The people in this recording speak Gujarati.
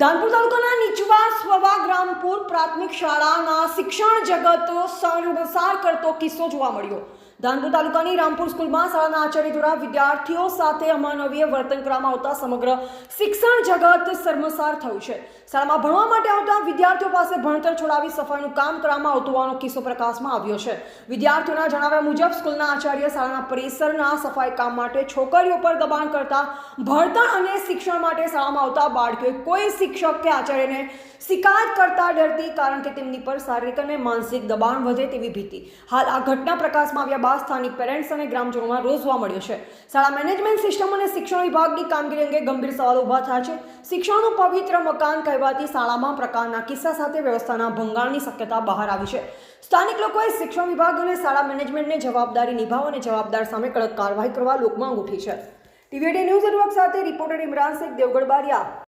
ધાનપુર તાલુકાના નીચવા સ્વવા ગ્રામપુર પ્રાથમિક શાળાના શિક્ષણ જગત સર્વસાર કરતો કિસ્સો જોવા મળ્યો। ધાનપુર તાલુકાની રામપુર સ્કૂલમાં શાળાના આચાર્ય દ્વારા વિદ્યાર્થીઓ સાથે અમાનવીય વર્તન કરવામાં આવતા સમગ્ર શિક્ષણ જગત શર્મસાર થયું છે। શાળામાં ભણવા માટે આવતા વિદ્યાર્થીઓ પાસે ભણતર છોડાવી સફાઈનું કામ કરવામાં આવતું હોવાનો કિસ્સો પ્રકાશમાં આવ્યો છે। વિદ્યાર્થીઓના જણાવ્યા મુજબ સ્કૂલના આચાર્ય શાળાના પરિસરના સફાઈ કામ માટે છોકરીઓ પર દબાણ કરતા ભણતર અને શિક્ષણ માટે શાળામાં આવતા બાળકીઓએ કોઈ શિક્ષક કે આચાર્યને શિકાયત કરતા ડરતી, કારણ કે તેમની પર શારીરિક અને માનસિક દબાણ વધે તેવી ભીતિ। હાલ આ ઘટના પ્રકાશમાં આવ્યા બાદ સ્થાનિક પેરેન્ટ્સ અને ગ્રામજનોમાં રોષ જોવા મળ્યો છે। શાળા મેનેજમેન્ટ સિસ્ટમ અને શિક્ષણ વિભાગની કામગીરી અંગે ગંભીર સવાલો ઊભા થયા છે। શિક્ષણનું પવિત્ર મકાન કહેવાતી શાળામાં પ્રકારના કિસ્સા સાથે વ્યવસ્થાના ભંગાણની શક્યતા બહાર આવી છે। સ્થાનિક લોકોએ શિક્ષણ વિભાગ અને શાળા મેનેજમેન્ટને જવાબદારી નિભાવવા અને જવાબદાર સામે કડક કાર્યવાહી કરવા લોકમાંગ ઉઠી છે। ટીવી18 ન્યૂઝ નેટવર્ક સાથે રિપોર્ટર ઇમરાન શેખ, દેવગઢ બારિયા।